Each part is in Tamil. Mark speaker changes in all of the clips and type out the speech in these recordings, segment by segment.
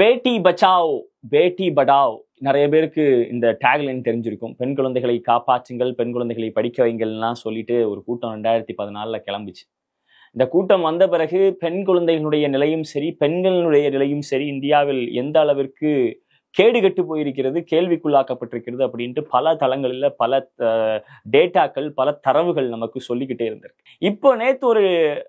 Speaker 1: பேட்டி பச்சாவ் பேட்டி படாவ் நிறைய பேருக்கு இந்த டேக்லைன் தெரிஞ்சிருக்கும். பெண் குழந்தைகளை காப்பாற்றுங்கள், பெண் குழந்தைகளை படிக்க வைங்கள்லாம் சொல்லிட்டு ஒரு கூட்டம் 2014 கிளம்பிச்சு. இந்த கூட்டம் வந்த பிறகு பெண் குழந்தைகளுடைய நிலையும் சரி, பெண்களுடைய நிலையும் சரி இந்தியாவில் எந்த அளவிற்கு கேடுகட்டு போயிருக்கிறது, கேள்விக்குள்ளாக்கப்பட்டிருக்கிறது அப்படின்ட்டு பல தளங்களில் பல டேட்டாக்கள், பல தரவுகள் நமக்கு சொல்லிக்கிட்டே இருந்திருக்கு. இப்போ நேற்று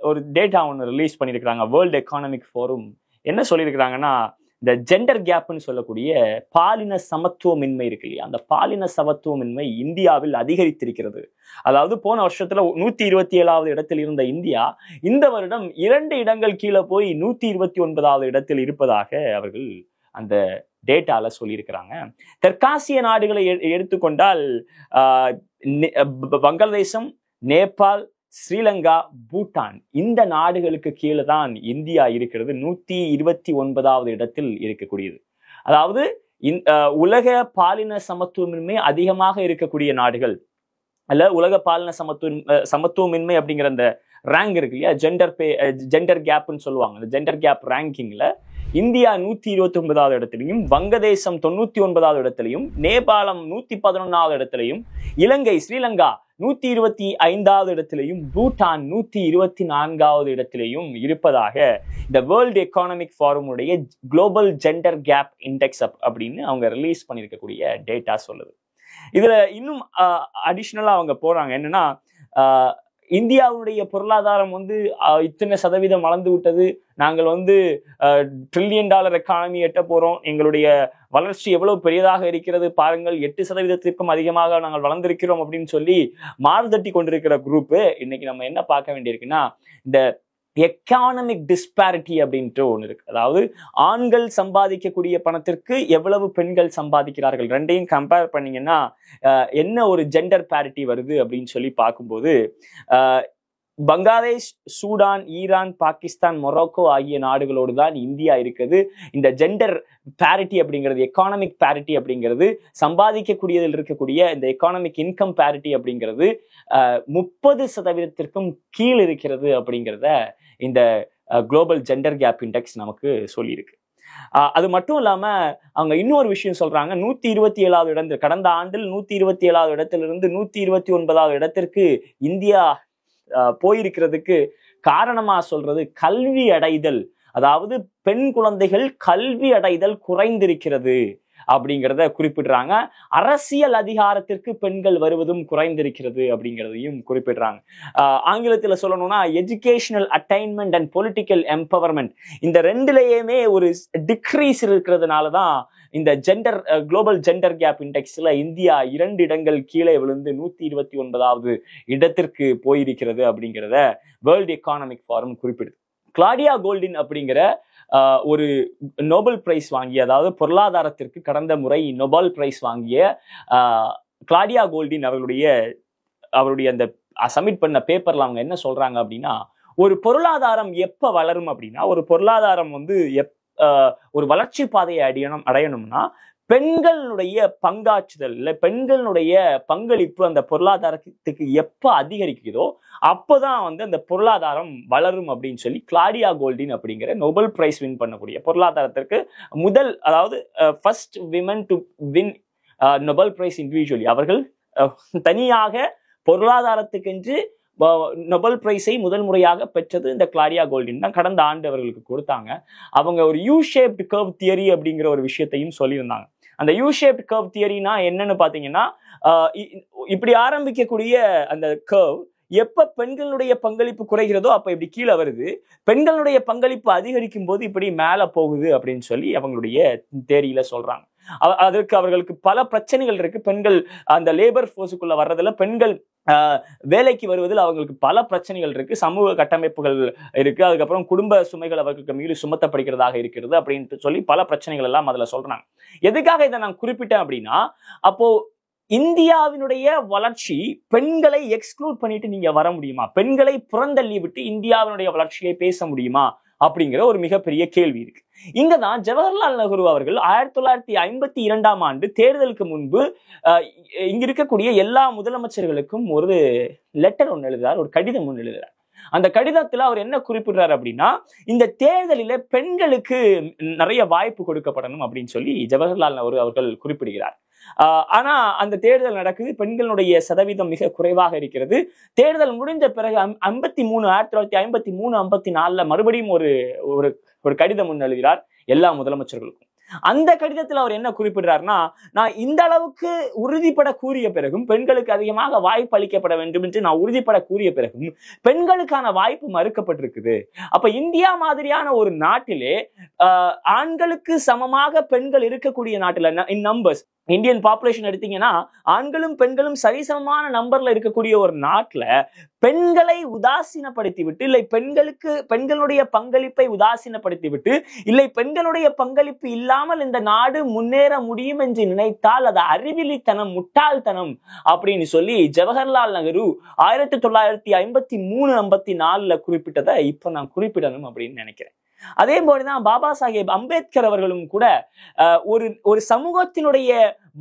Speaker 1: ஒரு டேட்டா ஒன்று ரிலீஸ் பண்ணியிருக்கிறாங்க. வேர்ல்டு எக்கானமிக் ஃபோரம் என்ன சொல்லியிருக்கிறாங்கன்னா, இந்த ஜெண்டர் கேப்னு சொல்லக்கூடிய பாலின சமத்துவமின்மை இருக்கு இல்லையா, அந்த பாலின சமத்துவமின்மை இந்தியாவில் அதிகரித்திருக்கிறது. அதாவது போன வருஷத்துல 127வது இடத்தில் இருந்த இந்தியா இந்த வருடம் 2 இடங்கள் கீழே போய் 129வது இடத்தில் இருப்பதாக அவர்கள் அந்த டேட்டால சொல்லியிருக்கிறாங்க. தெற்காசிய நாடுகளை எடுத்துக்கொண்டால் பங்களாதேசம், நேபாள், ஸ்ரீலங்கா, பூட்டான் இந்த நாடுகளுக்கு கீழே தான் இந்தியா இருக்கிறது. 129வது இடத்தில் இருக்கக்கூடியது. அதாவது உலக பாலின சமத்துவமின்மை அதிகமாக இருக்கக்கூடிய நாடுகள் அல்ல, உலக பாலின சமத்துவமின்மை அப்படிங்கிற அந்த ரேங்க் இருக்கு இல்லையா, ஜெண்டர் கேப்னு சொல்லுவாங்க. அந்த ஜெண்டர் கேப் ரேங்கிங்ல இந்தியா 129வது இடத்திலையும், வங்கதேசம் 99வது இடத்திலையும், நேபாளம் 111வது இடத்திலையும், இலங்கை ஸ்ரீலங்கா 125வது இடத்திலையும், பூட்டான் 124வது இடத்திலையும் இருப்பதாக இந்த வேர்ல்டு எக்கானமிக் ஃபாரமுடைய குளோபல் ஜெண்டர் கேப் இண்டெக்ஸ் அப்படின்னு அவங்க ரிலீஸ் பண்ணியிருக்கக்கூடிய டேட்டா சொல்லுது. இதுல இன்னும் அடிஷ்னலா அவங்க போறாங்க என்னன்னா, இந்தியாவுடைய பொருளாதாரம் இத்தனை சதவீதம் வளர்ந்து விட்டது, நாங்கள் $1 trillion எக்கானமி எட்ட போறோம், எங்களுடைய வளர்ச்சி எவ்வளவு பெரியதாக இருக்கிறது பாருங்கள், 8% அதிகமாக நாங்கள் வளர்ந்திருக்கிறோம் அப்படின்னு சொல்லி மாறுதட்டி கொண்டிருக்கிற குரூப். இன்னைக்கு நம்ம என்ன பார்க்க வேண்டியிருக்குன்னா, இந்த எக்கானமிக் டிஸ்பாரிட்டி அப்படின்ட்டு ஒன்று இருக்கு. அதாவது ஆண்கள் சம்பாதிக்கக்கூடிய பணத்திற்கு எவ்வளவு பெண்கள் சம்பாதிக்கிறார்கள், ரெண்டையும் கம்பேர் பண்ணீங்கன்னா என்ன ஒரு ஜெண்டர் பேரிட்டி வருது அப்படின்னு சொல்லி பார்க்கும்போது, Bangladesh, Sudan, Iran, Pakistan, Morocco ஆகிய நாடுகளோடு தான் இந்தியா இருக்குது. இந்த ஜெண்டர் பேரிட்டி அப்படிங்கிறது, எக்கானமிக் பேரிட்டி அப்படிங்கிறது, சம்பாதிக்கக்கூடியதில் இருக்கக்கூடிய இந்த எக்கானமிக் இன்கம் பேரிட்டி அப்படிங்கிறது 30% கீழ் இருக்கிறது அப்படிங்கிறத இந்த குளோபல் ஜெண்டர் கேப் இண்டெக்ஸ் நமக்கு சொல்லியிருக்கு. அது மட்டும் இல்லாம அவங்க இன்னொரு விஷயம் சொல்றாங்க. 127வது இடத்தில், கடந்த ஆண்டில் 127வது இடத்திலிருந்து 129வது இடத்திற்கு இந்தியா போயிருக்கிறதுக்கு காரணமா சொல்றது கல்வி அடைதல். அதாவது பெண் குழந்தைகள் கல்வி அடைதல் குறைந்திருக்கிறது அப்படிங்கிறத குறிப்பிடுறாங்க. அரசியல் அதிகாரத்திற்கு பெண்கள் வருவதும் குறைந்திருக்கிறது அப்படிங்கிறதையும் குறிப்பிடுறாங்க. ஆங்கிலத்தில் சொல்லணும்னா educational attainment and political empowerment, இந்த ரெண்டுலேயுமே ஒரு டிக்ரீஸ் இருக்கிறதுனாலதான் இந்த குளோபல் ஜெண்டர் கேப் இண்டெக்ஸ்ல இந்தியா 2 இடங்கள் கீழே விழுந்து 129வது இடத்திற்கு போயிருக்கிறது அப்படிங்கிறத வேர்ல்டு எக்கானமிக் ஃபாரம் குறிப்பிடுது. கிளாடியா கோல்டின் அப்படிங்கிற ஒரு நோபல் பிரைஸ் வாங்கிய, அதாவது பொருளாதாரத்திற்கு கடந்த முறை நோபல் பிரைஸ் வாங்கிய கிளாடியா கோல்டின் அவருடைய அந்த சப்மிட் பண்ண பேப்பர்ல அவங்க என்ன சொல்றாங்க அப்படின்னா, ஒரு பொருளாதாரம் எப்ப வளரும் அப்படின்னா, ஒரு பொருளாதாரம் ஒரு வளர்ச்சி பாதையை அடையணும்னா பெண்களுடைய பங்காற்றுதல் இல்ல பெண்களுடைய பங்களிப்பு அந்த பொருளாதாரத்துக்கு எப்ப அதிகரிக்குதோ அப்போதான் அந்த பொருளாதாரம் வளரும் அப்படின்னு சொல்லி கிளாடியா கோல்டின் அப்படிங்கிற நோபல் பிரைஸ் வின் பண்ணக்கூடிய, பொருளாதாரத்திற்கு அதாவது first women to win Nobel prize individually, அவர்கள் தனியாக பொருளாதாரத்துக்கென்று நோபல் பிரைஸை முதல் முறையாக பெற்றது இந்த கிளாடியா கோல்டின் தான். கடந்த ஆண்டு அவர்களுக்கு கொடுத்தாங்க. அவங்க ஒரு யூ ஷேப்ட் கர்வ் தியரி அப்படிங்கிற ஒரு விஷயத்தையும் சொல்லியிருந்தாங்க. அந்த யூ ஷேப்ட் கர்வ் தியரினா என்னன்னு பாத்தீங்கன்னா, இப்படி ஆரம்பிக்கக்கூடிய அந்த கர்வ் எப்ப பெண்களுடைய பங்களிப்பு குறைகிறதோ அப்ப இப்படி கீழே வருது, பெண்களுடைய பங்களிப்பு அதிகரிக்கும் போது இப்படி மேல போகுது அப்படின்னு சொல்லி அவங்களுடைய தேரியில சொல்றாங்க. அதற்கு அவர்களுக்கு பல பிரச்சனைகள் இருக்கு. பெண்கள் அந்த லேபர் போர்ஸுக்குள்ள வர்றதுல, பெண்கள் வேலைக்கு வருவதில் அவங்களுக்கு பல பிரச்சனைகள் இருக்கு, சமூக கட்டமைப்புகள் இருக்கு, அதுக்கப்புறம் குடும்ப சுமைகள் அவர்களுக்கு மீது சுமத்தப்படுகிறதாக இருக்கிறது அப்படின்ட்டு சொல்லி பல பிரச்சனைகள் எல்லாம் அதுல சொல்றாங்க. எதுக்காக இதை நான் குறிப்பிட்டேன் அப்படின்னா, அப்போ இந்தியாவினுடைய வளர்ச்சி பெண்களை எக்ஸ்க்ளூட் பண்ணிட்டு நீங்க வர முடியுமா, பெண்களை புறந்தள்ளி விட்டு இந்தியாவினுடைய வளர்ச்சியை பேச முடியுமா அப்படிங்கிற ஒரு மிகப்பெரிய கேள்வி இருக்கு. இங்கதான் ஜவஹர்லால் நேரு அவர்கள் 1952ஆம் ஆண்டு தேர்தலுக்கு முன்பு இங்க இருக்கக்கூடிய எல்லா முதலமைச்சர்களுக்கும் ஒரு லெட்டர் ஒன்று எழுதுறார், ஒரு கடிதம் ஒன்று எழுதுறார். அந்த கடிதத்துல அவர் என்ன குறிப்பிடுறாரு அப்படின்னா, இந்த தேர்தலில பெண்களுக்கு நிறைய வாய்ப்பு கொடுக்கப்படணும் அப்படின்னு சொல்லி ஜவஹர்லால் நேரு அவர்கள் குறிப்பிடுகிறார். ஆனா அந்த தேர்தல் நடக்குது, பெண்களுடைய சதவீதம் மிக குறைவாக இருக்கிறது. தேர்தல் முடிந்த பிறகு 1953-54 மறுபடியும் ஒரு ஒரு கடிதம் ஒன்று எழுதுகிறார் எல்லா முதலமைச்சர்களுக்கும். அந்த கடிதத்தில் அவர் என்ன குறிப்பிடுறாருன்னா, நான் இந்த அளவுக்கு உறுதிப்பட கூறிய பிறகும், பெண்களுக்கு அதிகமாக வாய்ப்பு அளிக்கப்பட வேண்டும் என்று நான் உறுதிப்பட கூறிய பிறகும் பெண்களுக்கான வாய்ப்பு மறுக்கப்பட்டிருக்குது. அப்ப இந்தியா மாதிரியான ஒரு நாட்டிலே ஆண்களுக்கு சமமாக பெண்கள் இருக்கக்கூடிய நாட்டில் இன் நம்பர்ஸ் இந்தியன் பாப்புலேஷன் எடுத்தீங்கன்னா ஆண்களும் பெண்களும் சரிசமமான நம்பர்ல இருக்கக்கூடிய ஒரு நாட்டுல பெண்களை உதாசீனப்படுத்தி விட்டு, இல்லை பெண்களுடைய பங்களிப்பை உதாசீனப்படுத்தி விட்டு, இல்லை பெண்களுடைய பங்களிப்பு இல்லாமல் இந்த நாடு முன்னேற முடியும் என்று நினைத்தால் அது அறிவிலித்தனம், முட்டாள்தனம் அப்படின்னு சொல்லி ஜவஹர்லால் நேரு 1953-54 குறிப்பிட்டதை இப்ப நான் குறிப்பிடணும் அப்படின்னு நினைக்கிறேன். அதே போலதான் பாபா சாஹேப் அம்பேத்கர் அவர்களும் கூட ஒரு சமூகத்தினுடைய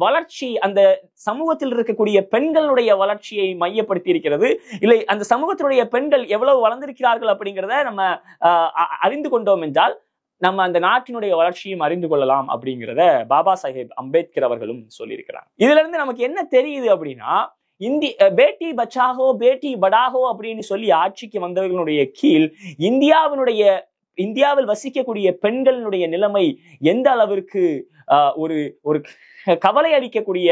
Speaker 1: வளர்ச்சி, அந்த சமூகத்தில் இருக்கக்கூடிய பெண்களுடைய வளர்ச்சியை மையப்படுத்தி இருக்கிறது. இல்லை, அந்த சமூகத்தினுடைய பெண்கள் எவ்வளவு வளர்ந்திருக்கிறார்கள் அப்படிங்கிறத நம்ம அறிந்து கொண்டோம் என்றால் நம்ம அந்த நாட்டினுடைய வளர்ச்சியும் அறிந்து கொள்ளலாம் அப்படிங்கிறத பாபா சாஹேப் அம்பேத்கர் அவர்களும் சொல்லியிருக்கிறாங்க. இதுல இருந்து நமக்கு என்ன தெரியுது அப்படின்னா, பேட்டி பச்சாகோ பேட்டி படாகோ அப்படின்னு சொல்லி ஆட்சிக்கு வந்தவர்களுடைய கீழ் இந்தியாவில் வசிக்கக்கூடிய பெண்களுடைய நிலைமை எந்த அளவிற்கு ஒரு ஒரு கவலை அளிக்கக்கூடிய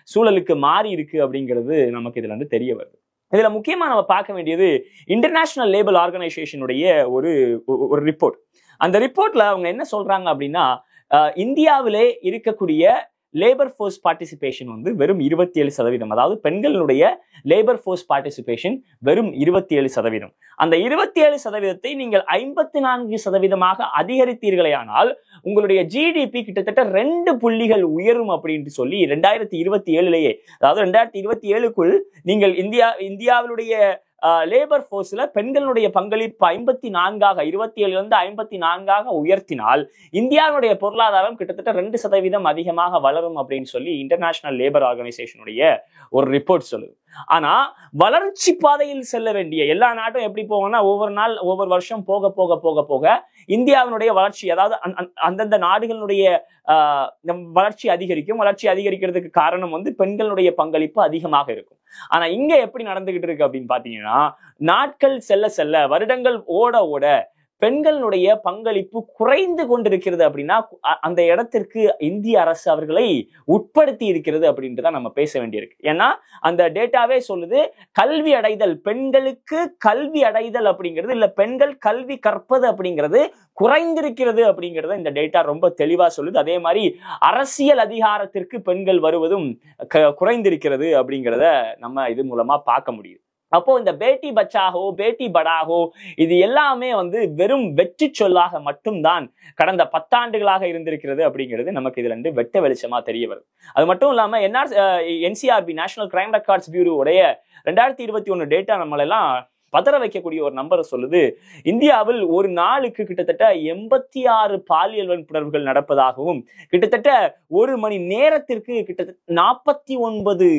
Speaker 1: சூழலுக்கு மாறி இருக்கு அப்படிங்கிறது நமக்கு இதுல இருந்து தெரிய வருது. இதுல முக்கியமா நம்ம பார்க்க வேண்டியது இன்டர்நேஷனல் லேபர் ஆர்கனைசேஷனுடைய ஒரு ரிப்போர்ட். அந்த ரிப்போர்ட்ல அவங்க என்ன சொல்றாங்க அப்படின்னா, இந்தியாவிலே இருக்கக்கூடிய லேபர் ஃபோர்ஸ் பார்ட்டிசிபேஷன் வெறும் 27%. அதாவது பெண்களுடைய லேபர் ஃபோர்ஸ் பார்ட்டிசிபேஷன் வெறும் 27%. அந்த 27%-ஐ நீங்கள் 54% அதிகரித்தீர்களேயானால் உங்களுடைய ஜிடிபி கிட்டத்தட்ட 2 புள்ளிகள் உயரும் அப்படின்னு சொல்லி 2027 அதாவது 2027க்குள் நீங்கள் இந்தியாவிலுடைய லேபர் போர்ஸ்ல பெண்களுடைய பங்களிப்பு 27-லிருந்து 54 உயர்த்தினால் இந்தியாவுடைய பொருளாதாரம் கிட்டத்தட்ட 2% அதிகமாக வளரும் அப்படின்னு சொல்லி இன்டர்நேஷனல் லேபர் ஆர்கனைசேஷனுடைய ஒரு ரிப்போர்ட் சொல்லுது. ஆனா வளர்ச்சி பாதையில் செல்ல வேண்டிய எல்லா நாட்டும் எப்படி போவோம்னா, ஒவ்வொரு வருஷம் போக போக போக போக இந்தியாவினுடைய வளர்ச்சி, அதாவது அந்தந்த நாடுகளுடைய வளர்ச்சி அதிகரிக்கும். வளர்ச்சி அதிகரிக்கிறதுக்கு காரணம் பெண்களுடைய பங்களிப்பு அதிகமாக இருக்கும். ஆனா இங்க எப்படி நடந்துகிட்டு இருக்கு அப்படின்னு பாத்தீங்கன்னா, நாட்கள் செல்ல செல்ல, வருடங்கள் ஓட ஓட பெண்களுடைய பங்களிப்பு குறைந்து கொண்டிருக்கிறது. அப்படின்னா அந்த இடத்திற்கு இந்திய அரசு அவர்களை உட்படுத்தி இருக்கிறது அப்படின்ட்டு தான் நம்ம பேச வேண்டியிருக்கு. ஏன்னா அந்த டேட்டாவே சொல்லுது, கல்வி அடைதல், பெண்களுக்கு கல்வி அடைதல் அப்படிங்கிறது, இல்ல பெண்கள் கல்வி கற்பது அப்படிங்கிறது குறைந்திருக்கிறது அப்படிங்கிறத இந்த டேட்டா ரொம்ப தெளிவா சொல்லுது. அதே மாதிரி அரசியல் அதிகாரத்திற்கு பெண்கள் வருவதும் குறைந்திருக்கிறது அப்படிங்கிறத நம்ம இது மூலமா பார்க்க முடியுது. அப்போ இந்த பேட்டி பச்சாகோ பேட்டி படாகோ இது எல்லாமே வெறும் வெற்றி சொல்லாக மட்டும்தான் கடந்த 10 ஆண்டுகளாக இருந்திருக்கிறது அப்படிங்கிறது நமக்கு இதுல இருந்து வெட்ட வெளிச்சமா தெரிய வருது. அது மட்டும் இல்லாம என்சிஆர்பி நேஷனல் கிரைம் ரெக்கார்ட்ஸ் பியூரோடைய 2021 டேட்டா நம்மளெல்லாம் பதற வைக்கக்கூடிய ஒரு நம்பரை சொல்லுது. இந்தியாவில் ஒரு நாளுக்கு கிட்டத்தட்ட 86 பாலியல் வன்புணர்வுகள் நடப்பதாகவும், கிட்டத்தட்ட ஒரு மணி நேரத்திற்கு கிட்டத்தட்ட 49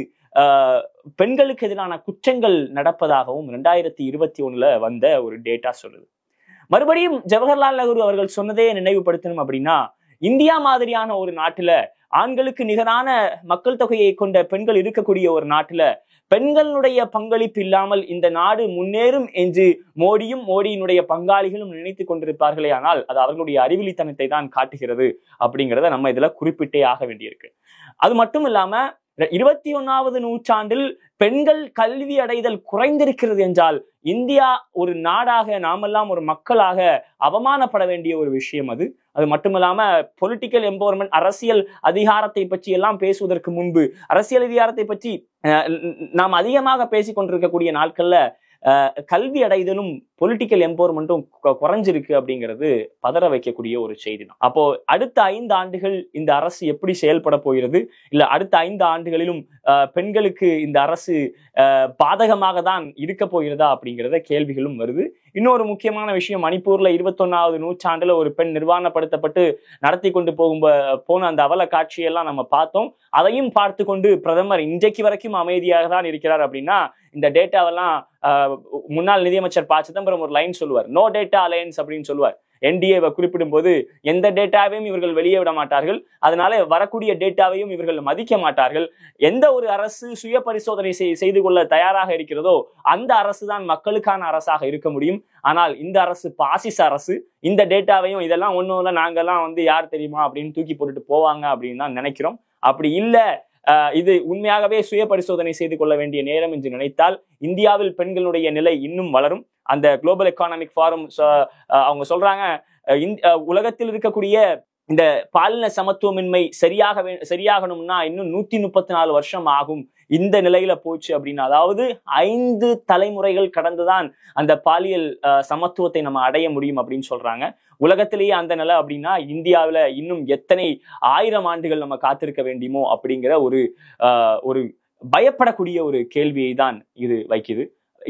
Speaker 1: பெண்களுக்கு எதிரான குற்றங்கள் நடப்பதாகவும் 2021 வந்த ஒரு டேட்டா சொல்லுது. மறுபடியும் ஜவஹர்லால் நேரு அவர்கள் சொன்னதே நினைவுபடுத்தணும் அப்படின்னா, இந்தியா மாதிரியான ஒரு நாட்டுல, ஆண்களுக்கு நிகரான மக்கள் தொகையை கொண்ட பெண்கள் இருக்கக்கூடிய ஒரு நாட்டுல பெண்களுடைய பங்களிப்பு இல்லாமல் இந்த நாடு முன்னேறும் என்று மோடியினுடைய பங்காளிகளும் நினைத்து கொண்டிருப்பார்களே, ஆனால் அது அவர்களுடைய அறிவிலித்தனத்தை தான் காட்டுகிறது அப்படிங்கிறத நம்ம இதுல குறிப்பிட்டே ஆக வேண்டியிருக்கு. அது மட்டும் இல்லாம 21வது நூற்றாண்டில் பெண்கள் கல்வி அடைதல் குறைந்திருக்கிறது என்றால் இந்தியா ஒரு நாடாக, நாமெல்லாம் ஒரு மக்களாக அவமானப்பட வேண்டிய ஒரு விஷயம் அது. அது மட்டுமில்லாம பொலிட்டிக்கல் எம்பவர்மெண்ட், அரசியல் அதிகாரத்தை பற்றி எல்லாம் பேசுவதற்கு முன்பு, அரசியல் அதிகாரத்தை பற்றி நாம் அதிகமாக பேசிக் கொண்டிருக்கக்கூடிய நாட்கள்ல கல்வி அடைதலும் பொலிட்டிக்கல் எம்பவர்மெண்ட்டும் குறைஞ்சிருக்கு அப்படிங்கிறது பதற வைக்கக்கூடிய ஒரு செய்தி தான். அப்போ அடுத்த 5 ஆண்டுகள் இந்த அரசு எப்படி செயல்பட போகிறது, இல்ல அடுத்த 5 ஆண்டுகளிலும் பெண்களுக்கு இந்த அரசு பாதகமாக தான் இருக்க போகிறதா அப்படிங்கிறத கேள்விகளும் வருது. இன்னொரு முக்கியமான விஷயம், மணிப்பூர்ல 21வது நூற்றாண்டுல ஒரு பெண் நிர்வாணப்படுத்தப்பட்டு நடத்தி கொண்டு போன அந்த அவல காட்சியெல்லாம் நம்ம பார்த்தோம். அதையும் பார்த்து கொண்டு பிரதமர் இன்றைக்கு வரைக்கும் அமைதியாக தான் இருக்கிறார் அப்படின்னா இந்த டேட்டாவெல்லாம் முன்னாள் நிதியமைச்சர் ப. சிதம்பரம் ஒரு லைன் சொல்லுவார், நோ டேட்டா அலையன்ஸ் அப்படின்னு சொல்லுவார். என்டிஏவை குறிப்பிடும் போது எந்த டேட்டாவையும் இவர்கள் வெளியே விட மாட்டார்கள், அதனால வரக்கூடிய டேட்டாவையும் இவர்கள் மதிக்க மாட்டார்கள். எந்த ஒரு அரசு சுய பரிசோதனை செய்து கொள்ள தயாராக இருக்கிறதோ அந்த அரசு தான் மக்களுக்கான அரசாக இருக்க முடியும். ஆனால் இந்த அரசு பாசிச அரசு. இந்த டேட்டாவையும் இதெல்லாம் ஒண்ணும் இல்லை, நாங்கெல்லாம் யார் தெரியுமா அப்படின்னு தூக்கி போட்டுட்டு போவாங்க அப்படின்னு தான் நினைக்கிறோம். அப்படி இல்ல, இது உண்மையாகவே சுய பரிசோதனை செய்து கொள்ள வேண்டிய நேரம் என்று நினைத்தால் இந்தியாவில் பெண்களுடைய நிலை இன்னும் வளரும். அந்த குளோபல் எக்கானமிக் ஃபாரம் அவங்க சொல்றாங்க, உலகத்தில் இருக்கக்கூடிய இந்த பாலின சமத்துவமின்மை சரியாகணும்னா இன்னும் 134 வருஷம் ஆகும். இந்த நிலையில போச்சு அப்படின்னா, அதாவது 5 தலைமுறைகள் கடந்துதான் அந்த பாலியல் சமத்துவத்தை நம்ம அடைய முடியும் அப்படின்னு சொல்றாங்க. உலகத்திலேயே அந்த நிலை அப்படின்னா இந்தியாவில இன்னும் எத்தனை 1000 ஆண்டுகள் நம்ம காத்திருக்க வேண்டுமோ அப்படிங்கிற ஒரு பயப்படக்கூடிய ஒரு கேள்வியை தான் இது வைக்குது.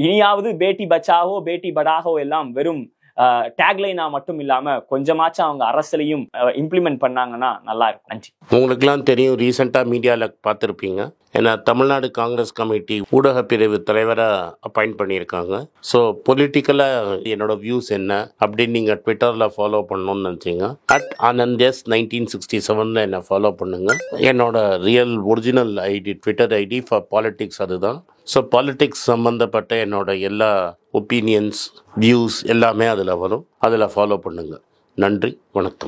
Speaker 1: இனியாவது பேட்டி பச்சாவோ பேட்டி படாகோ எல்லாம் வெறும் டேக்லைனா மட்டும் இல்லாம கொஞ்சமாச்சும் அவங்க அரசுலையும் இம்ப்ளிமெண்ட் பண்ணாங்கன்னா நல்லா இருக்கும். நன்றி.
Speaker 2: உங்களுக்குலாம் தெரியும், ரீசெண்டா மீடியால பார்த்துருப்பீங்க, ஏன்னா தமிழ்நாடு காங்கிரஸ் கமிட்டி ஊடக பிரிவு தலைவராக அப்பாயிண்ட் பண்ணியிருக்காங்க. ஸோ பொலிட்டிக்கலாக என்னோட வியூஸ் என்ன அப்படின்னு நீங்கள் ட்விட்டரில் ஃபாலோ பண்ணணும்னு நினச்சிங்க, @AnandS1967 என்னை ஃபாலோ பண்ணுங்க. என்னோட real original ID Twitter ID for politics அதுதான். ஸோ பாலிட்டிக்ஸ் சம்மந்தப்பட்ட என்னோட எல்லா ஒப்பீனியன்ஸ், வியூஸ் எல்லாமே அதில் வரும். அதில் ஃபாலோ பண்ணுங்கள். நன்றி, வணக்கம்.